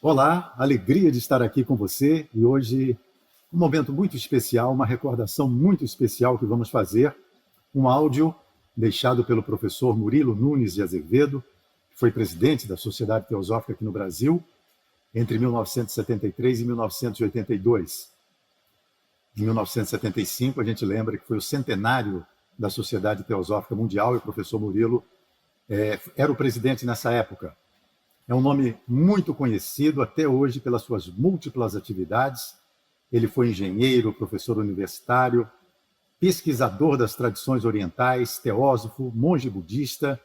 Olá, alegria de estar aqui com você e hoje um momento muito especial, uma recordação muito especial que vamos fazer, um áudio deixado pelo professor Murilo Nunes de Azevedo, que foi presidente da Sociedade Teosófica aqui no Brasil entre 1973 e 1982. Em 1975, a gente lembra que foi o centenário da Sociedade Teosófica Mundial e o professor Murilo era o presidente nessa época. É um nome muito conhecido até hoje pelas suas múltiplas atividades. Ele foi engenheiro, professor universitário, pesquisador das tradições orientais, teósofo, monge budista.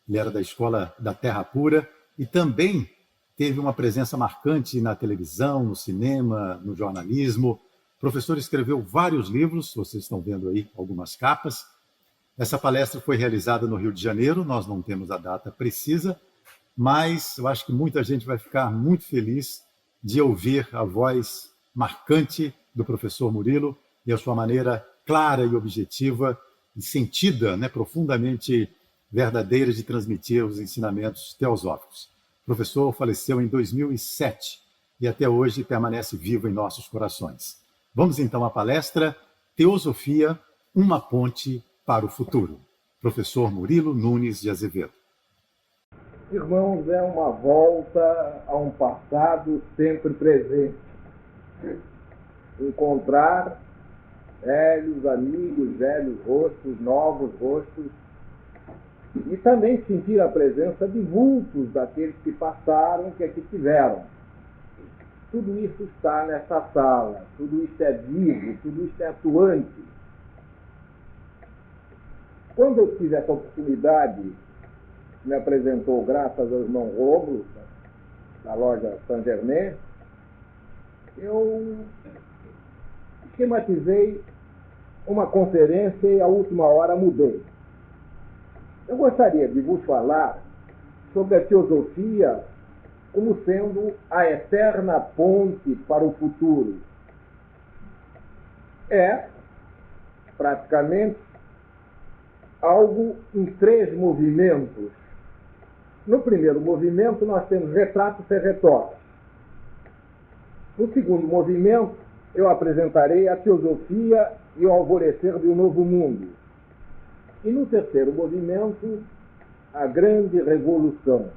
Ele era da Escola da Terra Pura e também teve uma presença marcante na televisão, no cinema, no jornalismo. O professor escreveu vários livros, vocês estão vendo aí algumas capas. Essa palestra foi realizada no Rio de Janeiro, nós não temos a data precisa, mas eu acho que muita gente vai ficar muito feliz de ouvir a voz marcante do professor Murilo e a sua maneira clara e objetiva e sentida, profundamente verdadeira de transmitir os ensinamentos teosóficos. O professor faleceu em 2007 e até hoje permanece vivo em nossos corações. Vamos então à palestra Teosofia, uma ponte para o futuro. Professor Murilo Nunes de Azevedo. Irmãos, é uma volta a um passado sempre presente. Encontrar velhos amigos, velhos rostos, novos rostos, e também sentir a presença de vultos daqueles que passaram, que aqui tiveram. Tudo isso está nessa sala, tudo isso é vivo, tudo isso é atuante. Quando eu tive essa oportunidade, me apresentou, graças ao irmão Rômulo, da loja Saint Germain, eu esquematizei uma conferência e à última hora mudei. Eu gostaria de vos falar sobre a teosofia como sendo a eterna ponte para o futuro. É, praticamente, algo em 3 movimentos. No primeiro movimento, nós temos retratos e retórica. No segundo movimento, eu apresentarei a teosofia e o alvorecer de um novo mundo. E no terceiro movimento, a grande revolução.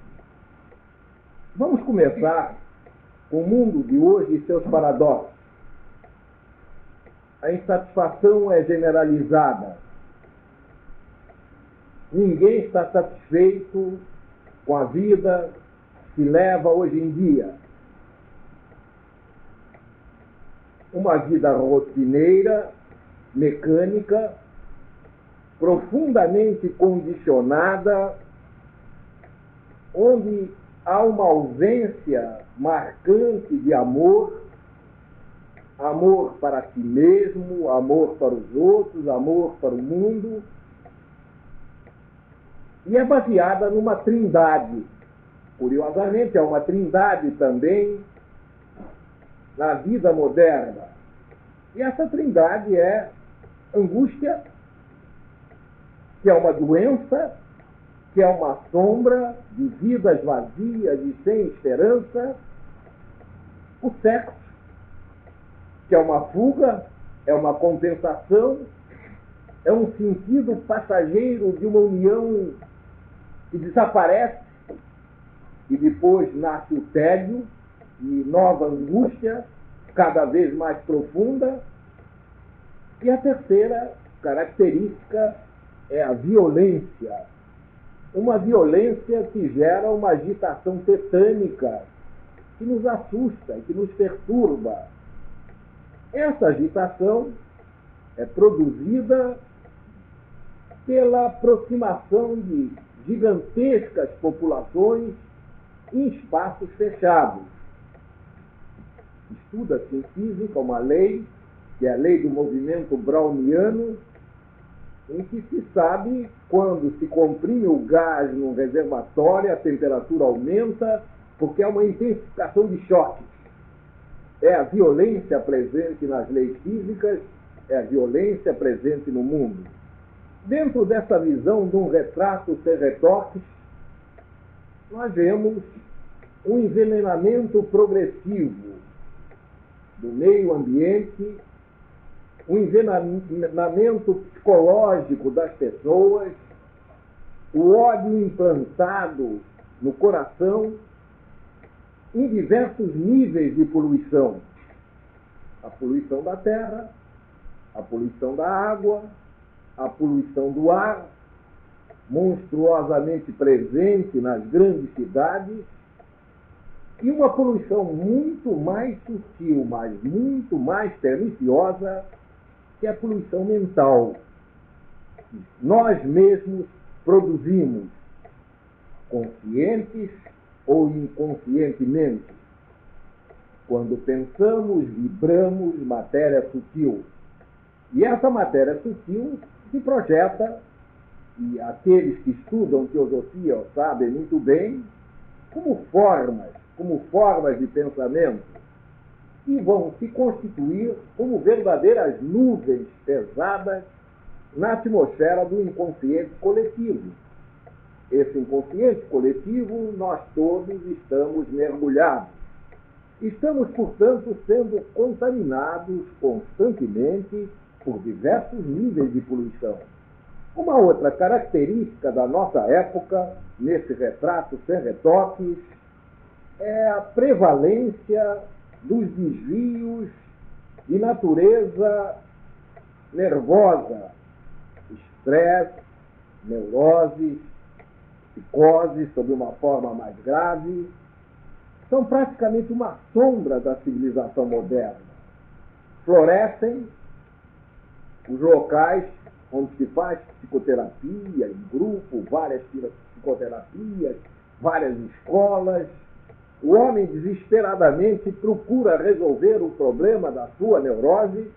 Vamos começar com o mundo de hoje e seus paradoxos. A insatisfação é generalizada. Ninguém está satisfeito com a vida que se leva hoje em dia. Uma vida rotineira, mecânica, profundamente condicionada, onde há uma ausência marcante de amor, amor para si mesmo, amor para os outros, amor para o mundo, e é baseada numa trindade. Curiosamente, é uma trindade também na vida moderna. E essa trindade é angústia, que é uma doença, que é uma sombra de vidas vazias e sem esperança, o sexo, que é uma fuga, é uma compensação, é um sentido passageiro de uma união que desaparece e depois nasce o tédio e nova angústia, cada vez mais profunda. E a terceira característica é a violência. Uma violência que gera uma agitação tetânica, que nos assusta e que nos perturba. Essa agitação é produzida pela aproximação de gigantescas populações em espaços fechados. Estuda-se em física uma lei, que é a lei do movimento browniano, em que se sabe quando se comprime o gás num reservatório, a temperatura aumenta, porque há uma intensificação de choques. É a violência presente nas leis físicas, é a violência presente no mundo. Dentro dessa visão de um retrato sem retoques, nós vemos um envenenamento progressivo do meio ambiente, um envenenamento psicológico das pessoas, o ódio implantado no coração em diversos níveis de poluição. A poluição da terra, a poluição da água, a poluição do ar, monstruosamente presente nas grandes cidades, e uma poluição muito mais sutil, mas muito mais perniciosa, que é a poluição mental. Nós mesmos produzimos, conscientes ou inconscientemente. Quando pensamos, vibramos matéria sutil. E essa matéria sutil se projeta, e aqueles que estudam teosofia sabem muito bem, como formas de pensamento, que vão se constituir como verdadeiras nuvens pesadas na atmosfera do inconsciente coletivo. Esse inconsciente coletivo, nós todos estamos mergulhados. Estamos, portanto, sendo contaminados constantemente por diversos níveis de poluição. Uma outra característica da nossa época, nesse retrato sem retoques, é a prevalência dos desvios de natureza nervosa, estresse, neurose, psicose, sob uma forma mais grave, são praticamente uma sombra da civilização moderna. Florescem os locais onde se faz psicoterapia, em grupo, várias psicoterapias, várias escolas. O homem desesperadamente procura resolver o problema da sua neurose,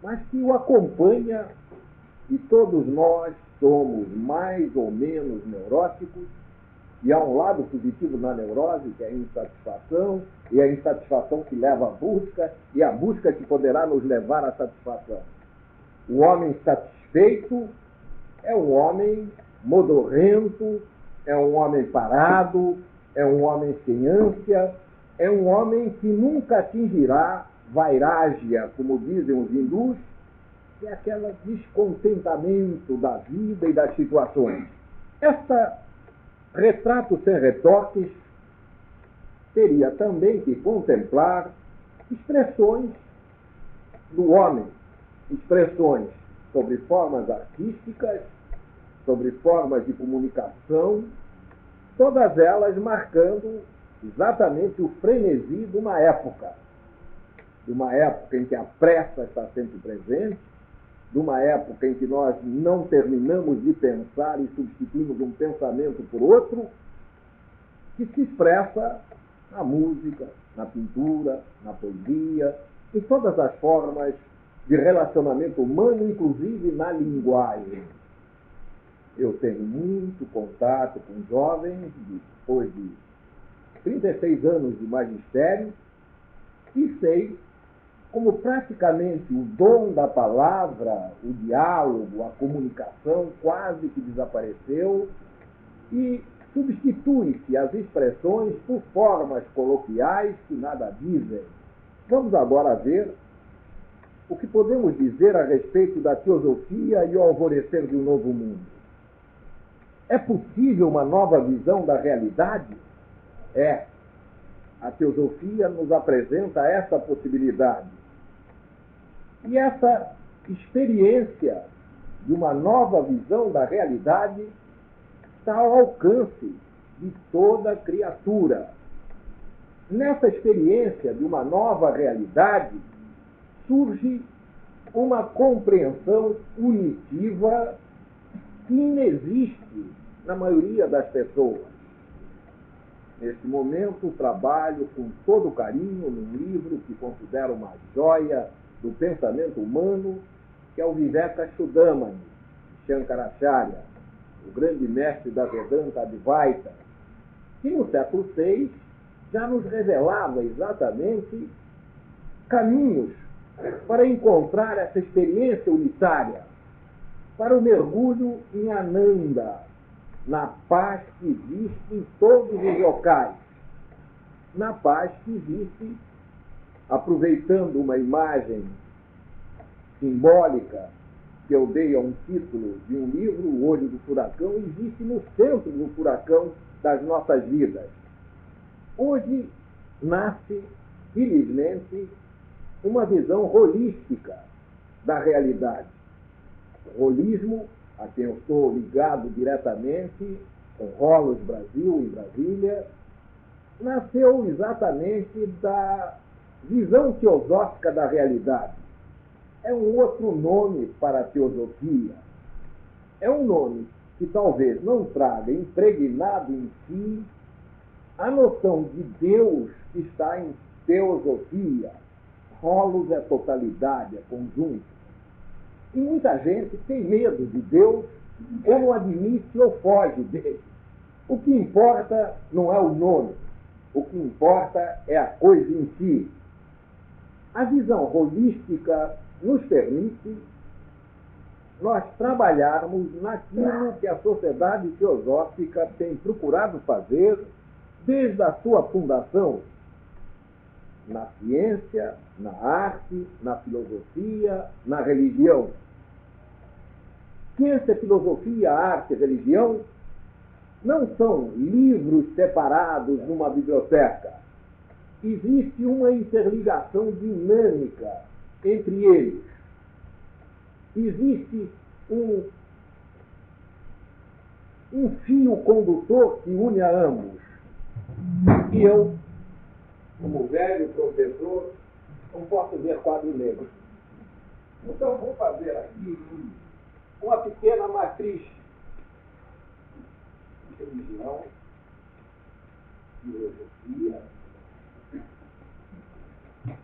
mas que o acompanha, e todos nós somos mais ou menos neuróticos, e há um lado positivo na neurose, que é a insatisfação, e a insatisfação que leva à busca, e a busca que poderá nos levar à satisfação. O homem satisfeito é um homem modorrento, é um homem parado, é um homem sem ânsia, é um homem que nunca atingirá vairagya, como dizem os hindus, que é aquele descontentamento da vida e das situações. Esta retrato sem retoques teria também que contemplar expressões do homem, expressões sobre formas artísticas, sobre formas de comunicação, todas elas marcando exatamente o frenesi de uma época em que a pressa está sempre presente, de uma época em que nós não terminamos de pensar e substituímos um pensamento por outro, que se expressa na música, na pintura, na poesia, em todas as formas de relacionamento humano, inclusive na linguagem. Eu tenho muito contato com jovens, depois de 36 anos de magistério, e sei como praticamente o dom da palavra, o diálogo, a comunicação quase que desapareceu e substitui-se as expressões por formas coloquiais que nada dizem. Vamos agora ver o que podemos dizer a respeito da teosofia e o alvorecer de um novo mundo. É possível uma nova visão da realidade? É. A teosofia nos apresenta essa possibilidade. E essa experiência de uma nova visão da realidade está ao alcance de toda criatura. Nessa experiência de uma nova realidade, surge uma compreensão unitiva que inexiste na maioria das pessoas. Neste momento, trabalho com todo carinho num livro que considero uma joia do pensamento humano, que é o Vivekachudamani, de Shankaracharya, o grande mestre da Vedanta Advaita, que no século VI já nos revelava exatamente caminhos para encontrar essa experiência unitária, para o mergulho em Ananda, na paz que existe em todos os locais. na paz que existe, aproveitando uma imagem simbólica que eu dei a um título de um livro, O Olho do Furacão, existe no centro do furacão das nossas vidas. Hoje nasce, felizmente, uma visão holística da realidade. O holismo, a quem eu estou ligado diretamente, com Holos Brasil, em Brasília, nasceu exatamente da visão teosófica da realidade. É um outro nome para a teosofia. É um nome que talvez não traga impregnado em si a noção de Deus que está em teosofia. Holos é totalidade, é conjunto. E muita gente tem medo de Deus, ou não admite ou foge dele. O que importa não é o nome, o que importa é a coisa em si. A visão holística nos permite nós trabalharmos naquilo que a sociedade teosófica tem procurado fazer desde a sua fundação, na ciência, na arte, na filosofia, na religião. Ciência, filosofia, arte e religião não são livros separados numa biblioteca. Existe uma interligação dinâmica entre eles. Existe um fio condutor que une a ambos. E eu, como velho professor, não posso ver quadro negro. Então, vou fazer aqui uma pequena matriz de religião, filosofia,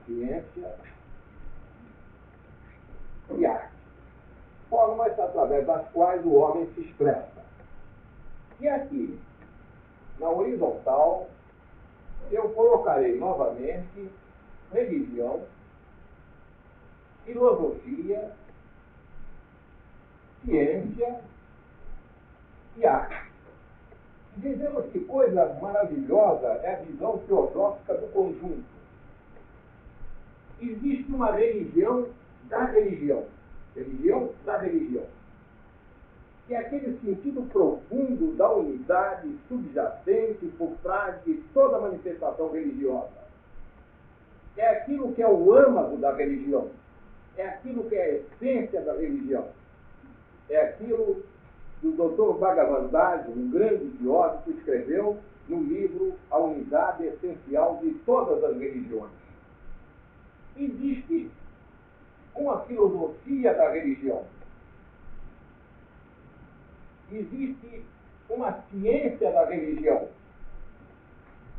ciência e arte. Formas através das quais o homem se expressa. E aqui, na horizontal, eu colocarei novamente religião, filosofia, ciência e arte. Dizemos que coisa maravilhosa é a visão teosófica do conjunto. Existe uma religião da religião. Religião da religião. Que é aquele sentido profundo da unidade subjacente por trás de toda manifestação religiosa. É aquilo que é o âmago da religião. É aquilo que é a essência da religião. É aquilo que o Dr. Bhagavan, um grande filósofo, escreveu no livro A Unidade Essencial de Todas as Religiões. Existe uma filosofia da religião. Existe uma ciência da religião.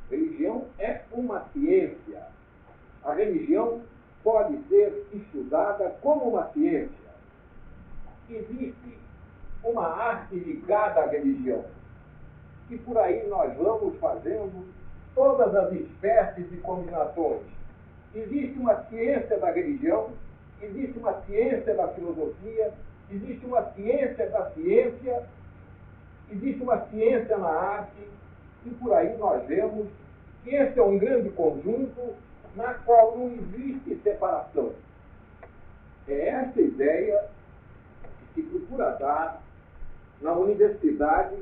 Religião é uma ciência. A religião pode ser estudada como uma ciência. Existe uma arte ligada à religião. E por aí nós vamos fazendo todas as espécies de combinações. Existe uma ciência da religião, existe uma ciência da filosofia, existe uma ciência da ciência, existe uma ciência na arte, e por aí nós vemos que esse é um grande conjunto na qual não existe separação. É essa ideia que se procura dar na universidade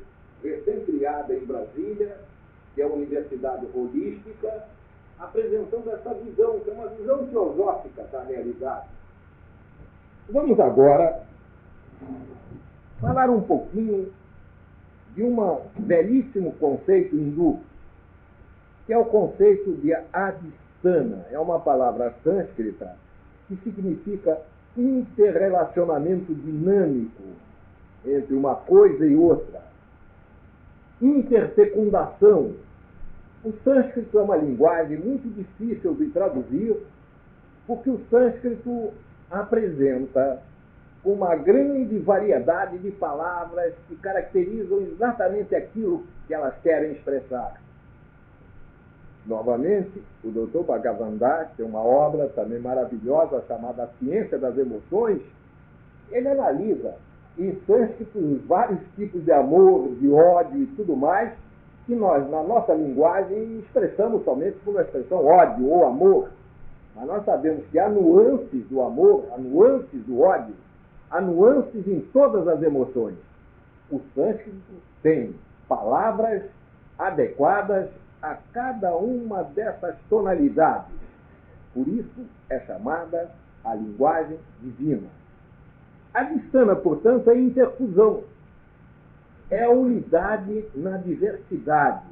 recém-criada em Brasília, que é a Universidade Holística, apresentando essa visão, que é uma visão filosófica da realidade. Vamos agora falar um pouquinho de um belíssimo conceito hindu, que é o conceito de adhisthana. É uma palavra sânscrita que significa interrelacionamento dinâmico entre uma coisa e outra. Interfecundação. O sânscrito é uma linguagem muito difícil de traduzir, porque o sânscrito apresenta uma grande variedade de palavras que caracterizam exatamente aquilo que elas querem expressar. Novamente, o Dr. Bhagavan tem uma obra também maravilhosa chamada A Ciência das Emoções. Ele analisa em sânscrito os vários tipos de amor, de ódio e tudo mais, que nós, na nossa linguagem, expressamos somente por uma expressão ódio ou amor. Mas nós sabemos que há nuances do amor, há nuances do ódio, há nuances em todas as emoções. O sânscrito tem palavras adequadas a cada uma dessas tonalidades. Por isso é chamada a linguagem divina. A distana, portanto, é interfusão. É unidade na diversidade.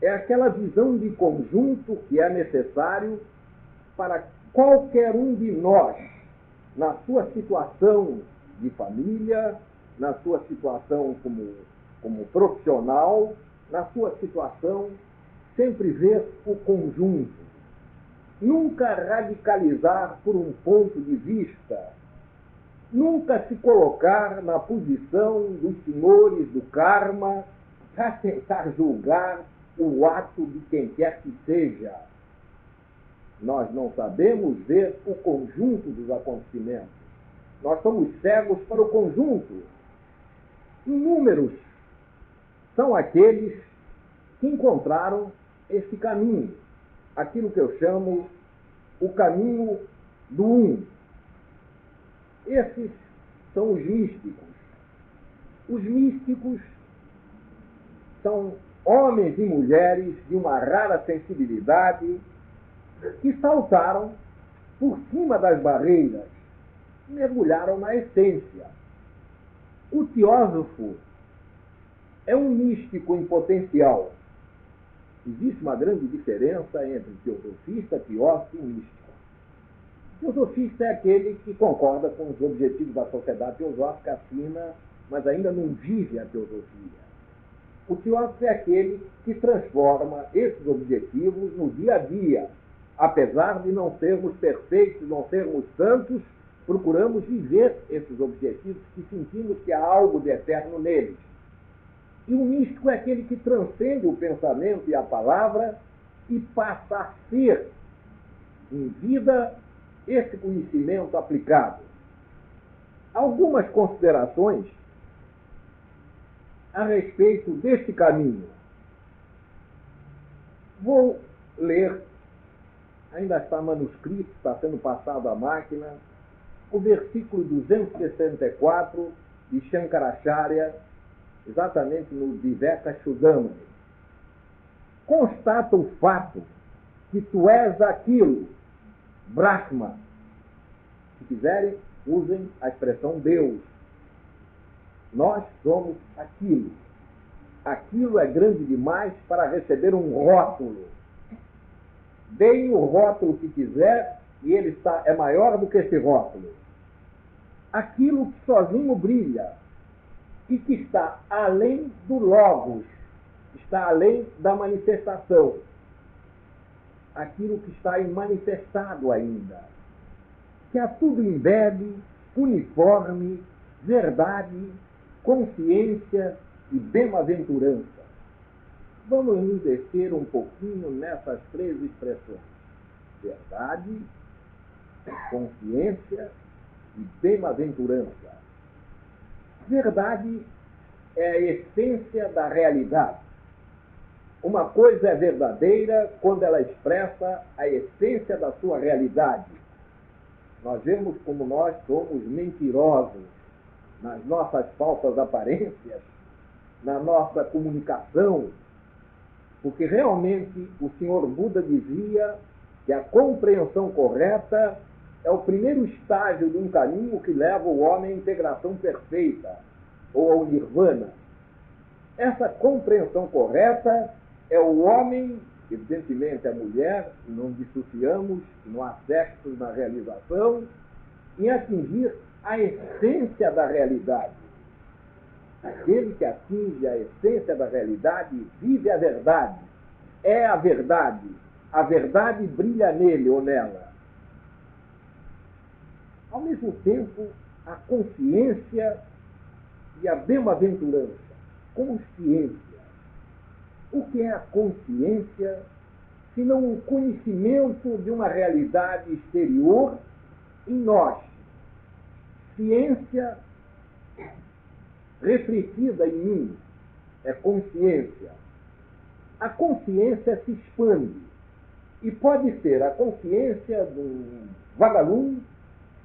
É aquela visão de conjunto que é necessário para qualquer um de nós, na sua situação de família, na sua situação como profissional, na sua situação, sempre ver o conjunto. Nunca radicalizar por um ponto de vista. Nunca se colocar na posição dos senhores do karma para tentar julgar o ato de quem quer que seja. Nós não sabemos ver o conjunto dos acontecimentos. Nós somos cegos para o conjunto. Inúmeros são aqueles que encontraram esse caminho, aquilo que eu chamo o caminho do um. Esses são os místicos. Os místicos são homens e mulheres de uma rara sensibilidade que saltaram por cima das barreiras, mergulharam na essência. O teósofo é um místico em potencial. Existe uma grande diferença entre teosofista, teósofo e místico. Teosofista é aquele que concorda com os objetivos da sociedade teosófica, assina, mas ainda não vive a teosofia. O teósofo é aquele que transforma esses objetivos no dia a dia. Apesar de não sermos perfeitos, não sermos santos, procuramos viver esses objetivos que sentimos que há algo de eterno neles. E o místico é aquele que transcende o pensamento e a palavra e passa a ser, em vida, esse conhecimento aplicado. Algumas considerações a respeito deste caminho. Vou ler, ainda está manuscrito, está sendo passado à máquina, o versículo 264 de Shankaracharya, exatamente no Viveka-chudamani. Constata o fato que tu és aquilo, Brahma. Se quiserem, usem a expressão Deus. Nós somos aquilo. Aquilo é grande demais para receber um rótulo. Deem o rótulo que quiser e ele é maior do que esse rótulo. Aquilo que sozinho brilha e que está além do logos, está além da manifestação. Aquilo que está imanifestado ainda, que a tudo embebe, uniforme, verdade, consciência e bem-aventurança. Vamos nos descer um pouquinho nessas três expressões: verdade, consciência e bem-aventurança. Verdade é a essência da realidade. Uma coisa é verdadeira quando ela expressa a essência da sua realidade. Nós vemos como nós somos mentirosos nas nossas falsas aparências, na nossa comunicação, porque realmente o Senhor Buda dizia que a compreensão correta é o primeiro estágio de um caminho que leva o homem à integração perfeita, ou ao nirvana. Essa compreensão correta é o homem, evidentemente a mulher, não dissociamos, não há sexo na realização, em atingir a essência da realidade. Aquele que atinge a essência da realidade vive a verdade, é a verdade brilha nele ou nela. Ao mesmo tempo, a consciência e a bem-aventurança, consciência. O que é a consciência, senão o conhecimento de uma realidade exterior em nós? Ciência refletida em mim, é consciência. A consciência se expande e pode ser a consciência de um vagalume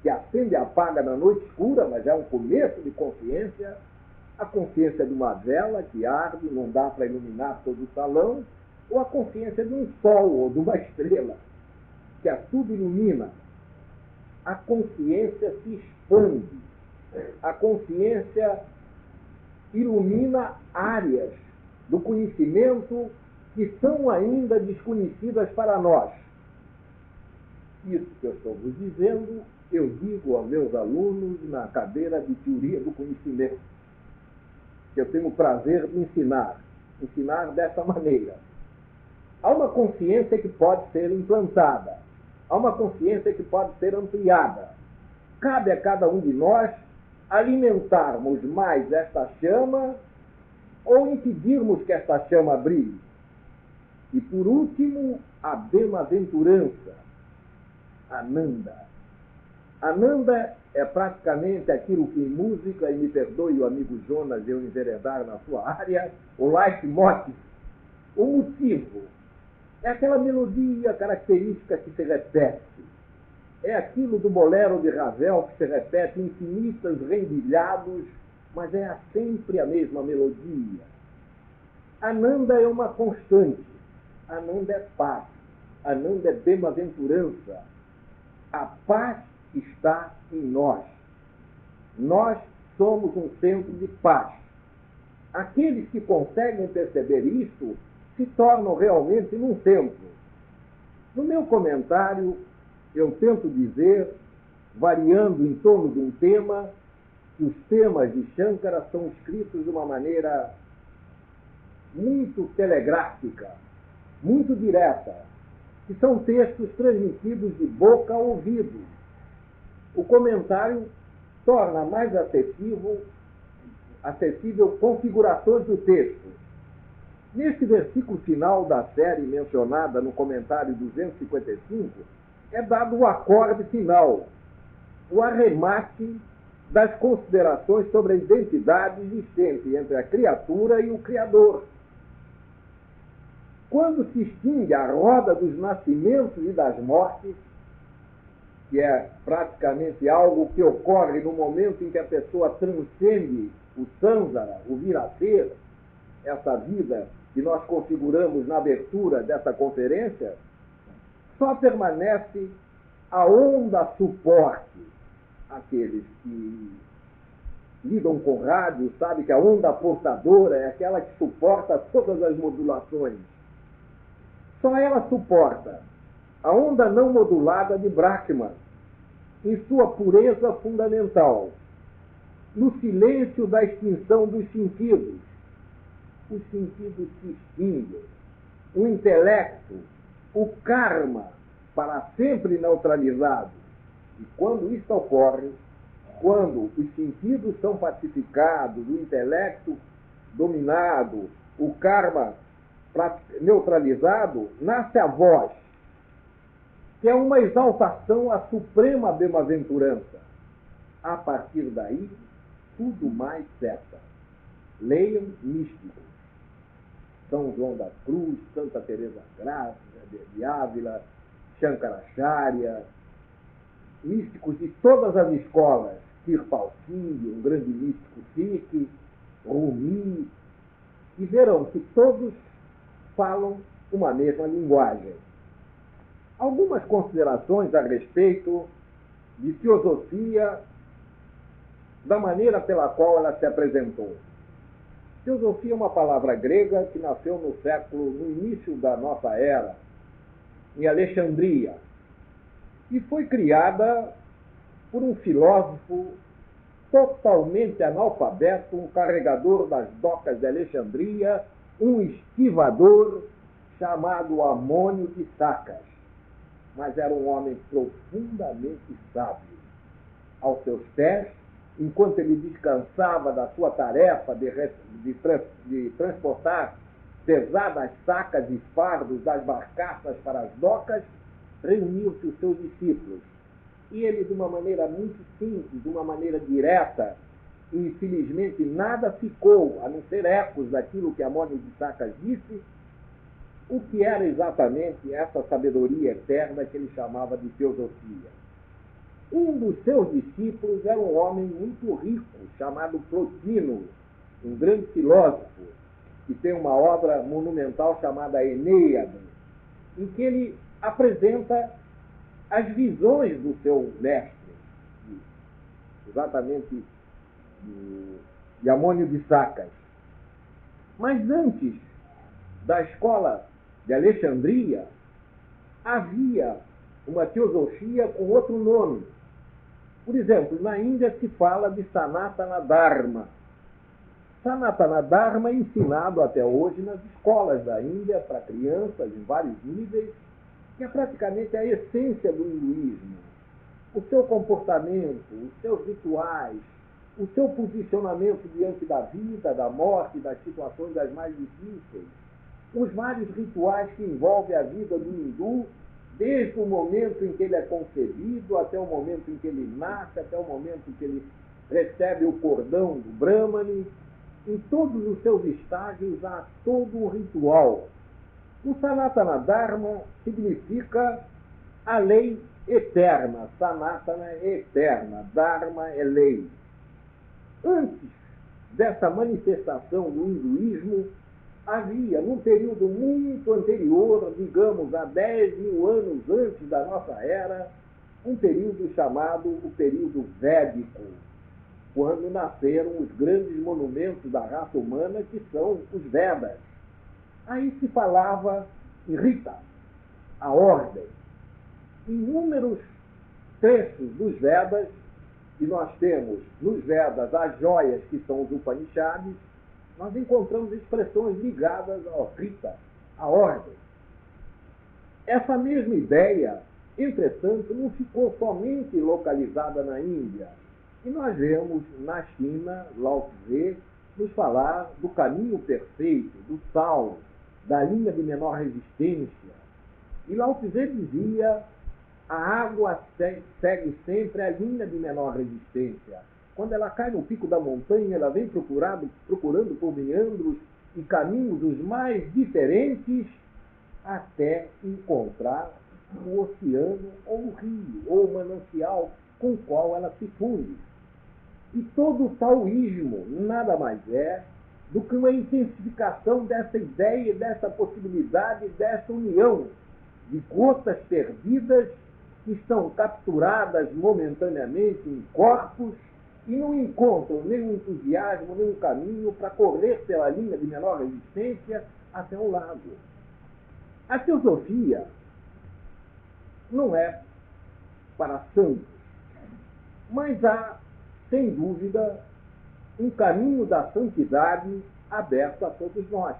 que acende e apaga na noite escura, mas é um começo de consciência, a consciência de uma vela que arde, não dá para iluminar todo o salão, ou a consciência de um sol ou de uma estrela, que a tudo ilumina. A consciência se expande. A consciência ilumina áreas do conhecimento que são ainda desconhecidas para nós. Isso que eu estou vos dizendo, eu digo aos meus alunos na cadeira de teoria do conhecimento, que eu tenho o prazer de ensinar dessa maneira. Há uma consciência que pode ser implantada, há uma consciência que pode ser ampliada. Cabe a cada um de nós alimentarmos mais esta chama ou impedirmos que esta chama brilhe. E por último, a bem-aventurança, Ananda. Ananda é praticamente aquilo que em música, e me perdoe o amigo Jonas eu enveredar na sua área, o leitmotiv, o motivo. É aquela melodia característica que se repete. É aquilo do bolero de Ravel que se repete infinitas rendilhados, mas é sempre a mesma melodia. Ananda é uma constante. Ananda é paz. Ananda é bem-aventurança. A paz está em nós. Nós somos um centro de paz. Aqueles que conseguem perceber isso se tornam realmente num centro. No meu comentário, eu tento dizer, variando em torno de um tema, que os temas de Shankara são escritos de uma maneira muito telegráfica, muito direta, que são textos transmitidos de boca a ouvido. O comentário torna mais acessível configurações do texto. Neste versículo final da série mencionada no comentário 255, é dado o acorde final, o arremate das considerações sobre a identidade existente entre a criatura e o Criador. Quando se extingue a roda dos nascimentos e das mortes, que é praticamente algo que ocorre no momento em que a pessoa transcende o samsara, o vir a ser, essa vida que nós configuramos na abertura dessa conferência, só permanece a onda suporte. Aqueles que lidam com rádio sabem que a onda portadora é aquela que suporta todas as modulações. Só ela suporta a onda não modulada de Brahman, em sua pureza fundamental, no silêncio da extinção dos sentidos. Os sentidos se extinguem, o intelecto, o karma, para sempre neutralizado. E quando isso ocorre, quando os sentidos são pacificados, o intelecto dominado, o karma neutralizado, nasce a voz, que é uma exaltação à suprema bem-aventurança. A partir daí, tudo mais cessa. Leiam místicos. São João da Cruz, Santa Teresa de Ávila, Shankaracharya, místicos de todas as escolas, Kirpal Singh, um grande místico Sikh, Rumi, e verão que todos falam uma mesma linguagem. Algumas considerações a respeito de teosofia, da maneira pela qual ela se apresentou. Teosofia é uma palavra grega que nasceu no início da nossa era, em Alexandria, e foi criada por um filósofo totalmente analfabeto, um carregador das docas de Alexandria, um esquivador chamado Amônio de Sacas. Mas era um homem profundamente sábio. Aos seus pés, enquanto ele descansava da sua tarefa de transportar pesadas sacas e fardos das barcaças para as docas, reuniu-se os seus discípulos. E ele, de uma maneira muito simples, de uma maneira direta, infelizmente nada ficou, a não ser ecos daquilo que Amônio de Sacas disse, o que era exatamente essa sabedoria eterna que ele chamava de teosofia. Um dos seus discípulos era um homem muito rico, chamado Plotino, um grande filósofo, que tem uma obra monumental chamada Eneida, em que ele apresenta as visões do seu mestre, exatamente de Amônio de Sacas. Mas antes da escola de Alexandria, havia uma teosofia com outro nome. Por exemplo, na Índia se fala de Sanatana Dharma. Sanatana Dharma é ensinado até hoje nas escolas da Índia para crianças em vários níveis, que é praticamente a essência do hinduísmo. O seu comportamento, os seus rituais, o seu posicionamento diante da vida, da morte, das situações das mais difíceis, os vários rituais que envolvem a vida do hindu, desde o momento em que ele é concebido, até o momento em que ele nasce, até o momento em que ele recebe o cordão do Brahmane. Em todos os seus estágios há todo um ritual. O Sanatana Dharma significa a lei eterna. Sanatana é eterna, Dharma é lei. Antes dessa manifestação do hinduísmo, havia, num período muito anterior, digamos, há 10 mil anos antes da nossa era, um período chamado o período védico, quando nasceram os grandes monumentos da raça humana, que são os Vedas. Aí se falava em Rita, a ordem. Inúmeros trechos dos Vedas, e nós temos nos Vedas as joias que são os Upanishads, nós encontramos expressões ligadas ao Rita, a ordem. Essa mesma ideia, entretanto, não ficou somente localizada na Índia. E nós vemos na China, Lao Tse, nos falar do caminho perfeito, do Tao, da linha de menor resistência. E Lao Tse dizia: a água segue sempre a linha de menor resistência. Quando ela cai no pico da montanha, ela vem procurando por meandros e caminhos os mais diferentes até encontrar o oceano ou o rio ou o manancial com o qual ela se funde. E todo o taoísmo nada mais é do que uma intensificação dessa ideia, dessa possibilidade, dessa união de gotas perdidas que estão capturadas momentaneamente em corpos e não encontram nenhum entusiasmo, nenhum caminho para correr pela linha de menor resistência até o lago. A teosofia não é para santos, mas há, sem dúvida, um caminho da santidade aberto a todos nós.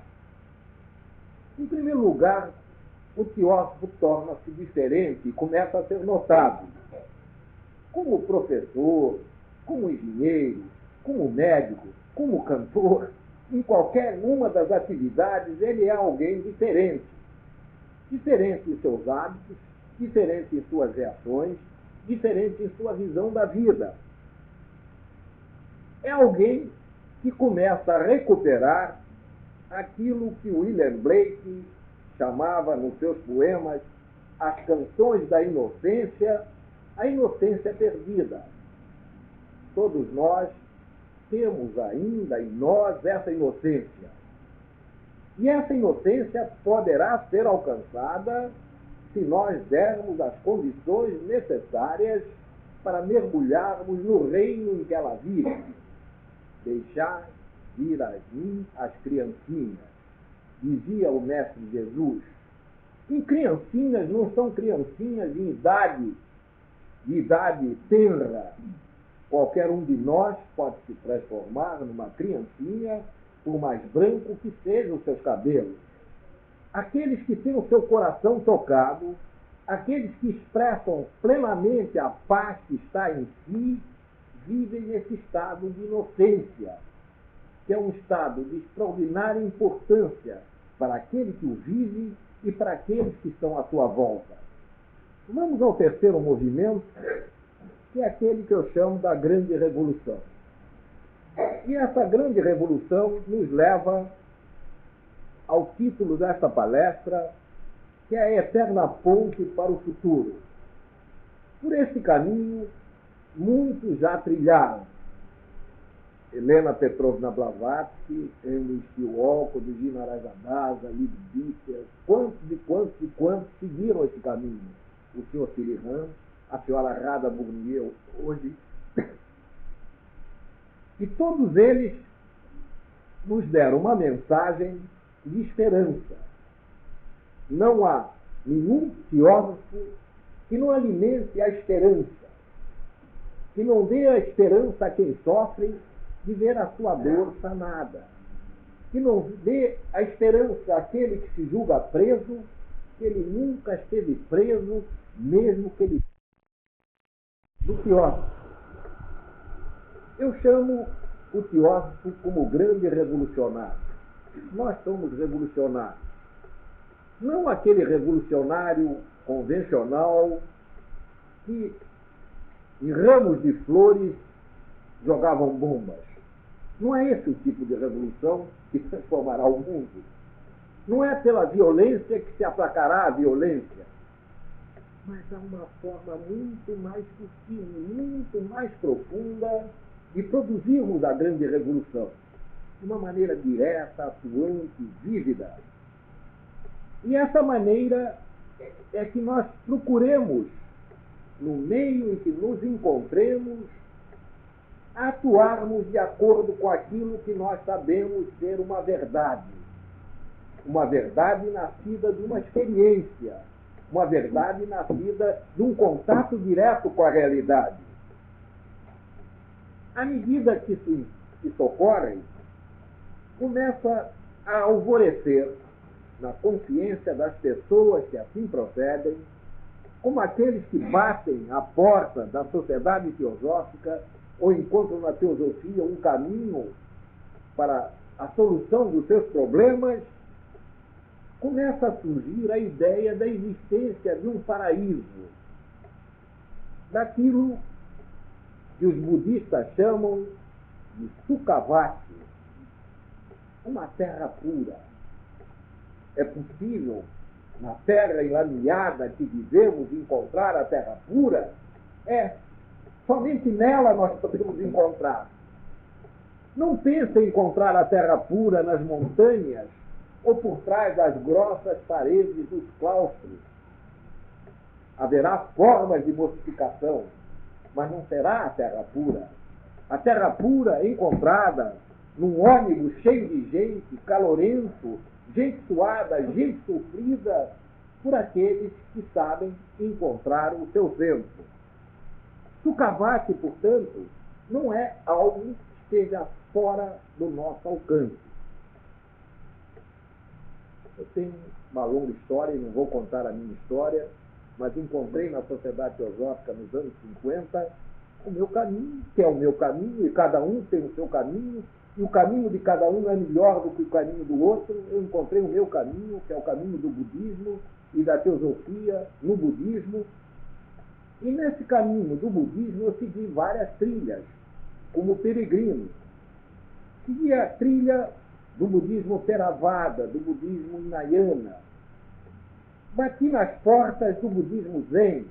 Em primeiro lugar, o teósofo torna-se diferente e começa a ser notado. Como professor, como engenheiro, como médico, como cantor, em qualquer uma das atividades, ele é alguém diferente. Diferente em seus hábitos, diferente em suas reações, diferente em sua visão da vida. É alguém que começa a recuperar aquilo que William Blake chamava nos seus poemas as canções da inocência, a inocência perdida. Todos nós temos ainda em nós essa inocência. E essa inocência poderá ser alcançada se nós dermos as condições necessárias para mergulharmos no reino em que ela vive. Deixar vir a mim as criancinhas, dizia o Mestre Jesus. E criancinhas não são criancinhas de idade tenra. Qualquer um de nós pode se transformar numa criancinha, por mais branco que sejam os seus cabelos. Aqueles que têm o seu coração tocado, aqueles que expressam plenamente a paz que está em si, vivem nesse estado de inocência, que é um estado de extraordinária importância para aquele que o vive e para aqueles que estão à sua volta. Vamos ao terceiro movimento, que é aquele que eu chamo da grande revolução. E essa grande revolução nos leva ao título desta palestra, que é a eterna ponte para o futuro. Por este caminho, muitos já trilharam. Helena Petrovna Blavatsky, Emily Walcott, Gina Rajadasa, Liv Bitter, quantos seguiram esse caminho? O senhor Sirihan, a senhora Rada Bournier hoje. E todos eles nos deram uma mensagem de esperança. Não há nenhum filósofo que não alimente a esperança, que não dê a esperança a quem sofre de ver a sua dor sanada, que não dê a esperança àquele que se julga preso, que ele nunca esteve preso, mesmo que ele... Do teósofo. Eu chamo o teósofo como grande revolucionário. Nós somos revolucionários. Não aquele revolucionário convencional que, em ramos de flores, jogavam bombas. Não é esse o tipo de revolução que transformará o mundo. Não é pela violência que se aplacará a violência. Mas há uma forma muito mais sutil, muito mais profunda de produzirmos a grande revolução. De uma maneira direta, atuante, vívida. E essa maneira é que nós procuremos, no meio em que nos encontremos, atuarmos de acordo com aquilo que nós sabemos ser uma verdade. Uma verdade nascida de uma experiência. Uma verdade nascida de um contato direto com a realidade. À medida que isso ocorre, começa a alvorecer na consciência das pessoas que assim procedem, como aqueles que batem à porta da sociedade teosófica ou encontram na teosofia um caminho para a solução dos seus problemas, começa a surgir a ideia da existência de um paraíso, daquilo que os budistas chamam de Sukhavati, uma terra pura. É possível, na terra enlameada que vivemos, encontrar a terra pura? Somente nela nós podemos encontrar. Não pense em encontrar a terra pura nas montanhas ou por trás das grossas paredes dos claustros. Haverá formas de modificação, mas não será a terra pura. A terra pura é encontrada num ônibus cheio de gente, calorento, gente suada, gente sofrida, por aqueles que sabem encontrar o seu centro. Sukhavati, portanto, não é algo que esteja fora do nosso alcance. Eu tenho uma longa história e não vou contar a minha história, mas encontrei na Sociedade Teosófica nos anos 50 o meu caminho, que é o meu caminho, e cada um tem o seu caminho, e o caminho de cada um é melhor do que o caminho do outro. Eu encontrei o meu caminho, que é o caminho do budismo e da teosofia no budismo. E nesse caminho do budismo eu segui várias trilhas, como peregrino. Segui a trilha do budismo Theravada, do budismo Hinayana. Bati nas portas do budismo Zen.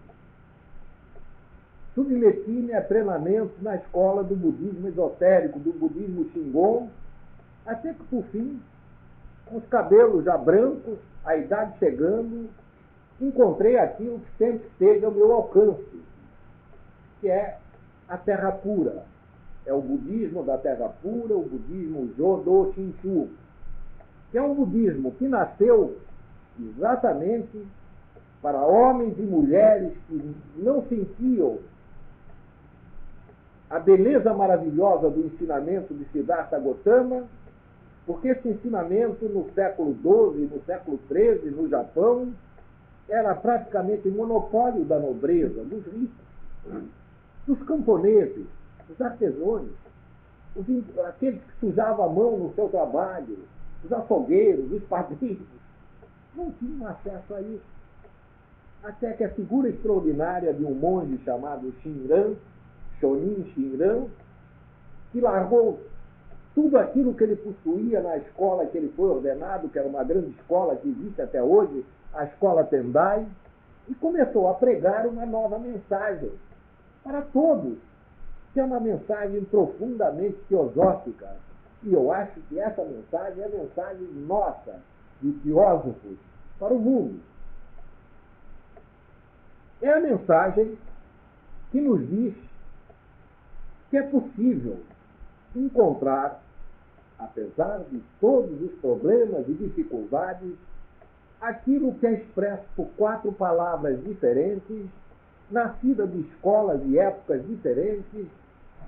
Submeti-me a treinamentos na escola do budismo esotérico, do budismo Shingon, até que, por fim, com os cabelos já brancos, a idade chegando, encontrei aquilo que sempre esteve ao meu alcance, que é a terra pura. É o budismo da terra pura, o budismo Jodo Shinshu, que é um budismo que nasceu exatamente para homens e mulheres que não sentiam a beleza maravilhosa do ensinamento de Siddhartha Gautama, porque esse ensinamento no século XII, no século XIII, no Japão, era praticamente monopólio da nobreza, dos ricos, dos camponeses, dos artesãos, aqueles que sujavam a mão no seu trabalho, os açougueiros, os padrinhos, não tinham acesso a isso. Até que a figura extraordinária de um monge chamado Shinran, Shonin Shinran, que largou tudo aquilo que ele possuía na escola que ele foi ordenado, que era uma grande escola que existe até hoje, a Escola Tendai, e começou a pregar uma nova mensagem para todos, que é uma mensagem profundamente teosófica. E eu acho que essa mensagem é a mensagem nossa, de teósofos, para o mundo. É a mensagem que nos diz que é possível encontrar, apesar de todos os problemas e dificuldades, aquilo que é expresso por 4 palavras diferentes, nascidas de escolas e épocas diferentes,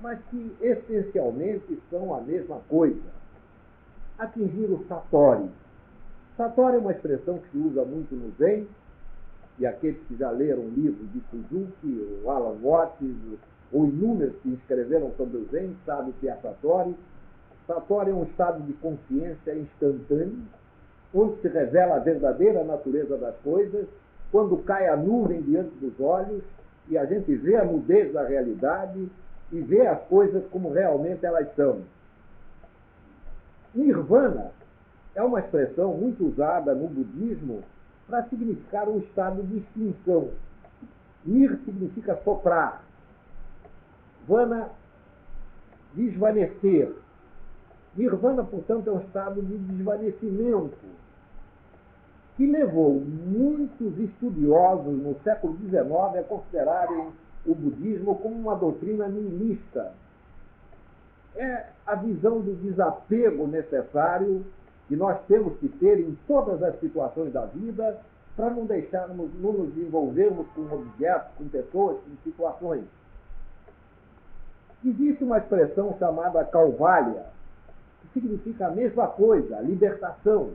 mas que essencialmente são a mesma coisa. Atingir o Satori. Satori é uma expressão que se usa muito no Zen, e aqueles que já leram o livro de Suzuki, o Alan Watts, ou inúmeros que escreveram sobre o Zen, sabem o que é Satori. Satori é um estado de consciência instantâneo, onde se revela a verdadeira natureza das coisas, quando cai a nuvem diante dos olhos e a gente vê a nudez da realidade e vê as coisas como realmente elas são. Nirvana é uma expressão muito usada no budismo para significar um estado de extinção. Nir significa soprar. Vana, desvanecer. Nirvana, portanto, é um estado de desvanecimento que levou muitos estudiosos no século XIX a considerarem o budismo como uma doutrina nihilista. É a visão do desapego necessário que nós temos que ter em todas as situações da vida para não deixarmos, não nos envolvermos com objetos, com pessoas, com situações. Existe uma expressão chamada Kaivalya, que significa a mesma coisa, a libertação.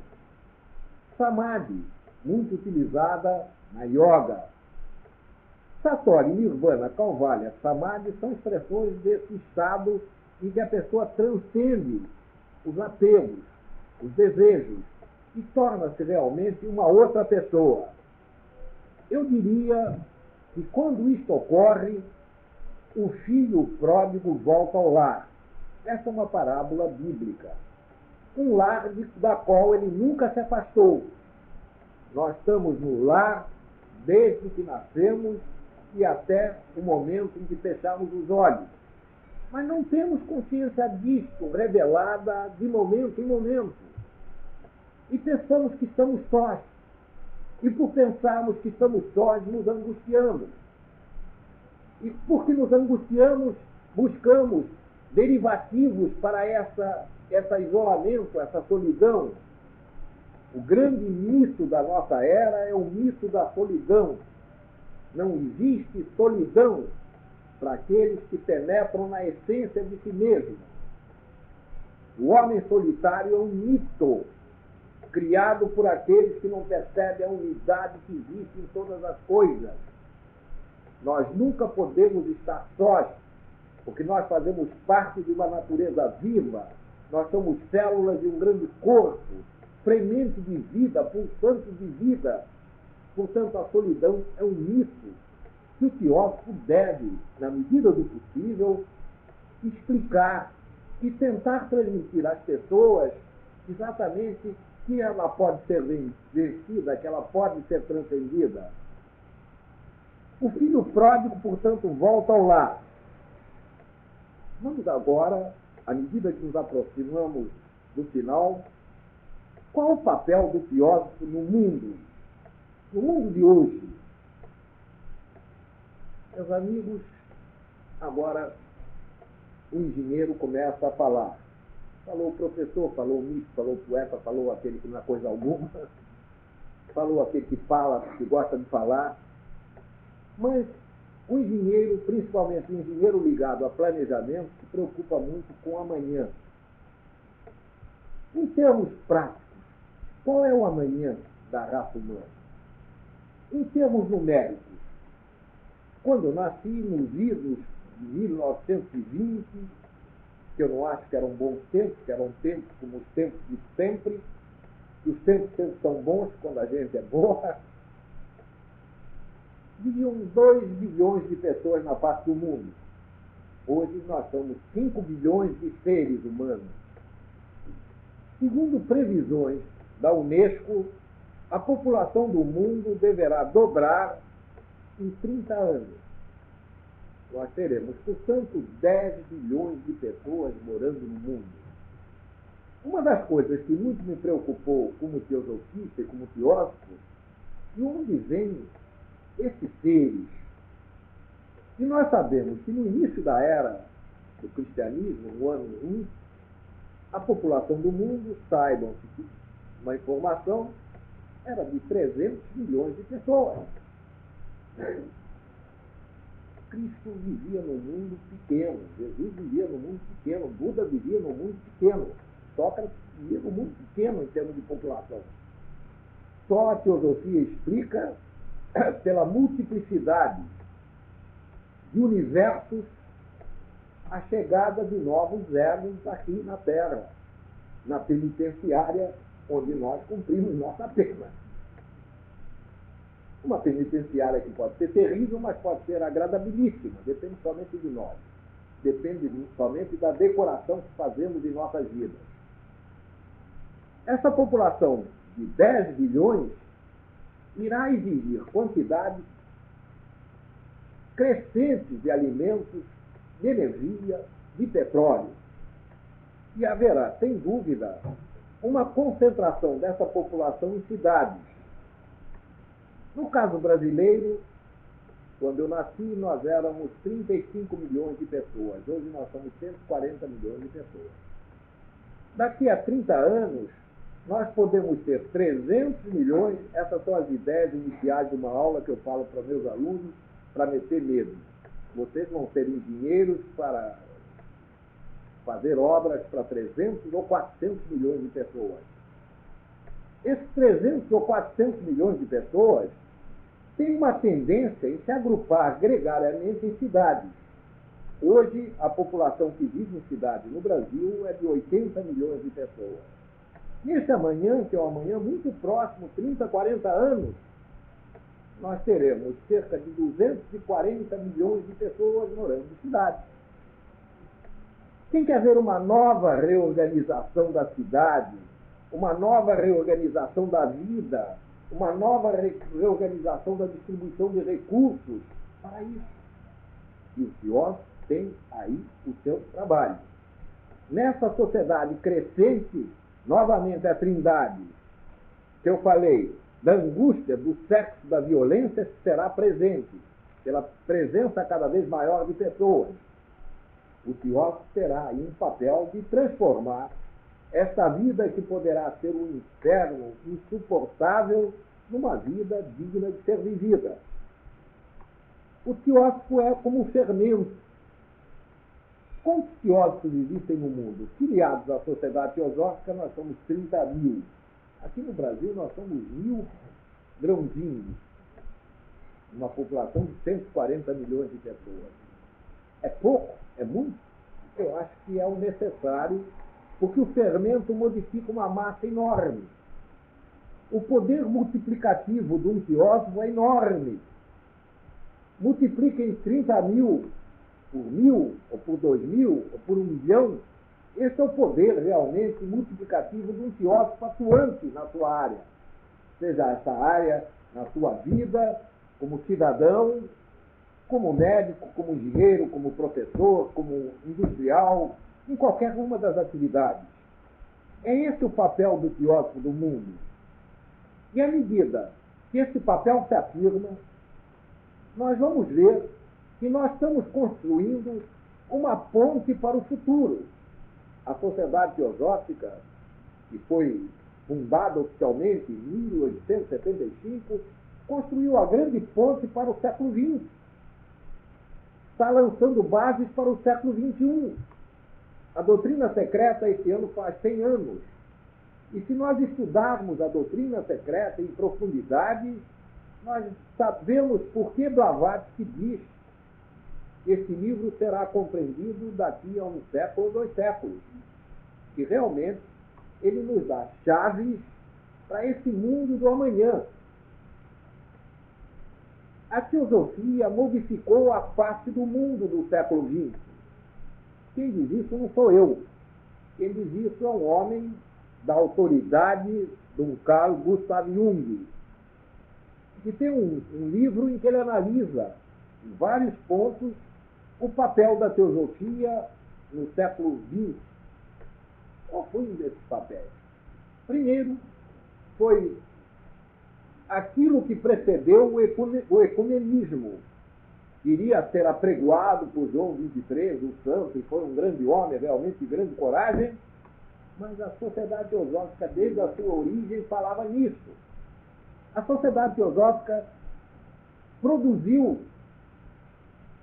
Samadhi, muito utilizada na yoga. Satori, Nirvana, Kaivalya, Samadhi são expressões desse estado em que a pessoa transcende os apegos, os desejos, e torna-se realmente uma outra pessoa. Eu diria que quando isto ocorre, o filho pródigo volta ao lar. Essa é uma parábola bíblica. Um lar da qual ele nunca se afastou. Nós estamos no lar desde que nascemos e até o momento em que fechamos os olhos. Mas não temos consciência disto, revelada de momento em momento. E pensamos que estamos sós. E por pensarmos que estamos sós, nos angustiamos. E porque nos angustiamos, buscamos derivativos para esse isolamento, essa solidão. O grande mito da nossa era é o mito da solidão. Não existe solidão para aqueles que penetram na essência de si mesmo. O homem solitário é um mito criado por aqueles que não percebem a unidade que existe em todas as coisas. Nós nunca podemos estar sós, porque nós fazemos parte de uma natureza viva. Nós somos células de um grande corpo, fremente de vida, pulsante de vida. Portanto, a solidão é um mito que o teósofo deve, na medida do possível, explicar e tentar transmitir às pessoas exatamente que ela pode ser vencida, que ela pode ser transcendida. O filho pródigo, portanto, volta ao lar. Vamos agora, à medida que nos aproximamos do final, qual o papel do teósofo no mundo de hoje? Meus amigos, agora o engenheiro começa a falar. Falou o professor, falou o místico, falou o poeta, falou aquele que não é coisa alguma, falou aquele que fala, que gosta de falar. Mas o engenheiro, principalmente o engenheiro ligado a planejamento, se preocupa muito com o amanhã. Em termos práticos, qual é o amanhã da raça humana? Em termos numéricos, quando eu nasci nos idos de 1920, que eu não acho que eram bons tempos, que eram tempos como os tempos de sempre, e os tempos sempre são bons quando a gente é boa, viviam 2 bilhões de pessoas na face do mundo. Hoje nós somos 5 bilhões de seres humanos. Segundo previsões da Unesco, a população do mundo deverá dobrar em 30 anos. Nós teremos, portanto, 10 bilhões de pessoas morando no mundo. Uma das coisas que muito me preocupou como teosofista e como teósofo, de onde vêm esses seres? E nós sabemos que no início da era do cristianismo, no ano 1, a população do mundo, saibam-se que uma informação, era de 300 milhões de pessoas. Cristo vivia num mundo pequeno, Jesus vivia num mundo pequeno, Buda vivia num mundo pequeno, Sócrates vivia num mundo pequeno em termos de população. Só a teosofia explica pela multiplicidade de universos a chegada de novos egos aqui na Terra, na penitenciária onde nós cumprimos nossa pena. Uma penitenciária que pode ser terrível, mas pode ser agradabilíssima, depende somente de nós. Depende somente da decoração que fazemos em nossas vidas. Essa população de 10 bilhões irá exigir quantidades crescentes de alimentos, de energia, de petróleo. E haverá, sem dúvida, uma concentração dessa população em cidades. No caso brasileiro, quando eu nasci, nós éramos 35 milhões de pessoas. Hoje nós somos 140 milhões de pessoas. Daqui a 30 anos, nós podemos ter 300 milhões. Essas são as ideias iniciais de uma aula que eu falo para meus alunos, para meter medo. Vocês vão ser engenheiros para fazer obras para 300 ou 400 milhões de pessoas. Esses 300 ou 400 milhões de pessoas têm uma tendência em se agrupar gregariamente em cidades. Hoje, a população que vive em cidades no Brasil é de 80 milhões de pessoas. Nesse amanhã, que é um amanhã muito próximo, 30, 40 anos, nós teremos cerca de 240 milhões de pessoas morando em cidades. Tem que haver uma nova reorganização da cidade, uma nova reorganização da vida, uma nova reorganização da distribuição de recursos para isso. E os teólogos têm aí o seu trabalho. Nessa sociedade crescente, novamente a trindade, que eu falei, da angústia, do sexo, da violência, será presente, pela presença cada vez maior de pessoas. O teólogo terá aí um papel de transformar esta vida que poderá ser um inferno insuportável numa vida digna de ser vivida. O teósofo é como um fermento. Quantos teósofos existem no mundo? Filiados à sociedade teosófica, nós somos 30 mil. Aqui no Brasil, nós somos 1.000 grãozinhos. Uma população de 140 milhões de pessoas. É pouco? É muito? Eu acho que é o necessário, porque o fermento modifica uma massa enorme. O poder multiplicativo de um teósofo é enorme. Multiplica em 30 mil, por 1.000, ou por 2.000, ou por 1 milhão. Esse é o poder realmente multiplicativo de um teósofo atuante na sua área. Seja essa área na sua vida, como cidadão, como médico, como engenheiro, como professor, como industrial, em qualquer uma das atividades. É esse o papel do teósofo do mundo. E à medida que esse papel se afirma, nós vamos ver que nós estamos construindo uma ponte para o futuro. A Sociedade Teosófica, que foi fundada oficialmente em 1875, construiu a grande ponte para o século XX. Está lançando bases para o século XXI. A doutrina secreta esse ano faz 100 anos. E se nós estudarmos a doutrina secreta em profundidade, nós sabemos por que Blavatsky diz que esse livro será compreendido daqui a 1 século ou 2 séculos. Que realmente ele nos dá chaves para esse mundo do amanhã. A teosofia modificou a face do mundo do século XX. Quem diz isso não sou eu. Quem diz isso é um homem da autoridade de um Carl Gustav Jung, que tem um livro em que ele analisa, em vários pontos, o papel da teosofia no século XX. Qual foi um desses papéis? Primeiro, foi aquilo que precedeu o ecumenismo. Iria ser apregoado por João XXIII, o santo, e foi um grande homem, realmente de grande coragem, mas a Sociedade Teosófica, desde a sua origem, falava nisso. A Sociedade Teosófica produziu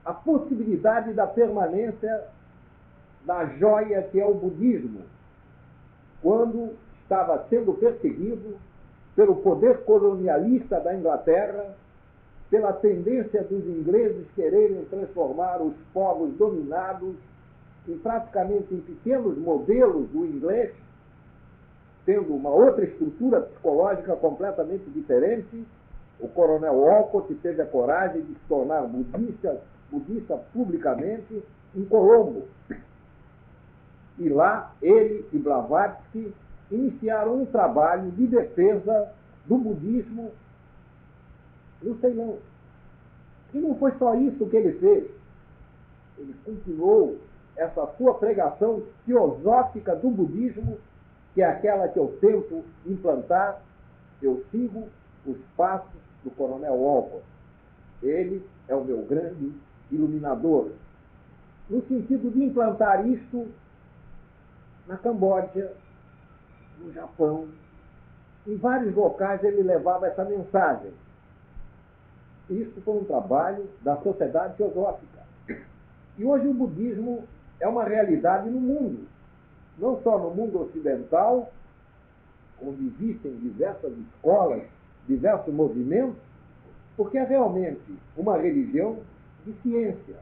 a possibilidade da permanência da joia que é o budismo, quando estava sendo perseguido pelo poder colonialista da Inglaterra, pela tendência dos ingleses quererem transformar os povos dominados praticamente em pequenos modelos do inglês, tendo uma outra estrutura psicológica completamente diferente. O coronel Walcott teve a coragem de se tornar budista publicamente em Colombo. E lá, ele e Blavatsky iniciaram um trabalho de defesa do budismo no Ceilão. E não foi só isso que ele fez. Ele continuou essa sua pregação teosófica do budismo, que é aquela que eu tento implantar. Eu sigo os passos do coronel Walcott. Ele é o meu grande iluminador. No sentido de implantar isto na Camboja, no Japão, em vários locais ele levava essa mensagem. Isso foi um trabalho da Sociedade Teosófica. E hoje o budismo é uma realidade no mundo, não só no mundo ocidental, onde existem diversas escolas, diversos movimentos, porque é realmente uma religião de ciência.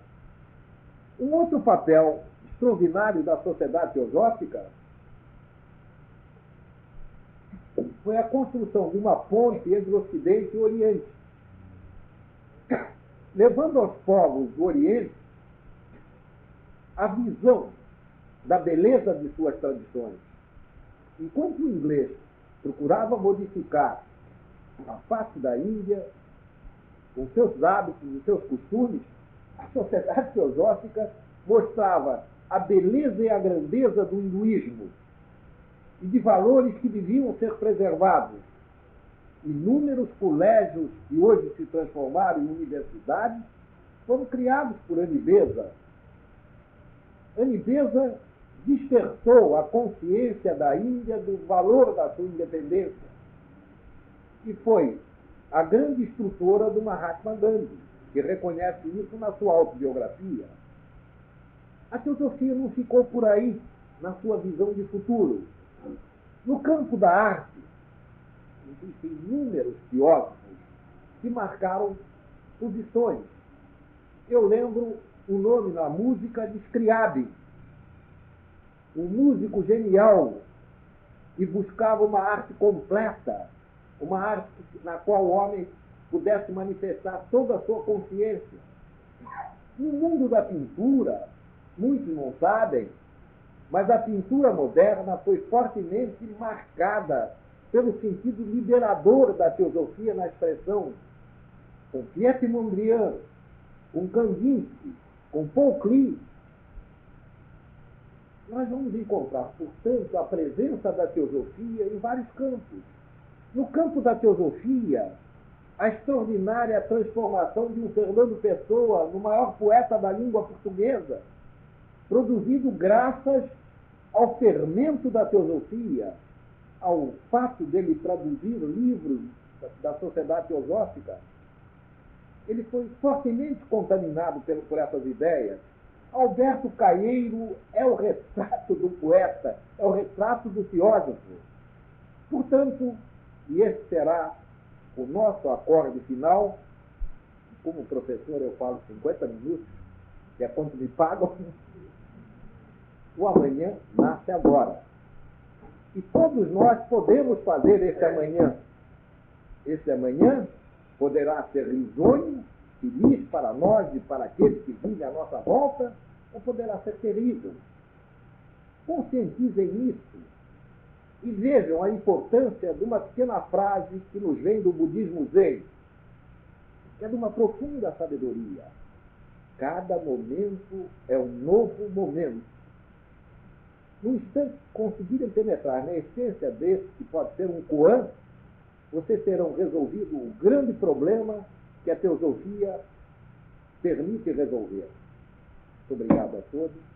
Um outro papel extraordinário da Sociedade Teosófica foi a construção de uma ponte entre o Ocidente e o Oriente, levando aos povos do Oriente a visão da beleza de suas tradições. Enquanto o inglês procurava modificar a face da Índia, com seus hábitos e seus costumes, a Sociedade Teosófica mostrava a beleza e a grandeza do hinduísmo e de valores que deviam ser preservados. Inúmeros colégios que hoje se transformaram em universidades foram criados por Annie Besant. Annie Besant despertou a consciência da Índia do valor da sua independência e foi a grande instrutora do Mahatma Gandhi, que reconhece isso na sua autobiografia. A teosofia não ficou por aí na sua visão de futuro. No campo da arte, existem inúmeros teósofos que marcaram posições. Eu lembro o nome na música de Scriabin, um músico genial que buscava uma arte completa, uma arte na qual o homem pudesse manifestar toda a sua consciência. No mundo da pintura, muitos não sabem, mas a pintura moderna foi fortemente marcada pelo sentido liberador da teosofia na expressão, com Piet Mondrian, com Kandinsky, com Paul Klee. Nós vamos encontrar, portanto, a presença da teosofia em vários campos. No campo da teosofia, a extraordinária transformação de um Fernando Pessoa no maior poeta da língua portuguesa, produzido graças ao fermento da teosofia, ao fato dele traduzir livros da Sociedade Teosófica. Ele foi fortemente contaminado por essas ideias. Alberto Caeiro é o retrato do poeta, é o retrato do teósofo. Portanto, e esse será o nosso acorde final, como professor eu falo 50 minutos, que é quanto me pagam, o amanhã nasce agora. E todos nós podemos fazer esse amanhã. Esse amanhã poderá ser risonho, feliz para nós e para aqueles que vivem à nossa volta, ou poderá ser terrível. Conscientizem isso E vejam a importância de uma pequena frase que nos vem do budismo Zen, que é de uma profunda sabedoria. Cada momento é um novo momento. No instante que conseguirem penetrar na essência desse, que pode ser um koan, vocês terão resolvido o grande problema que a teosofia permite resolver. Muito obrigado a todos.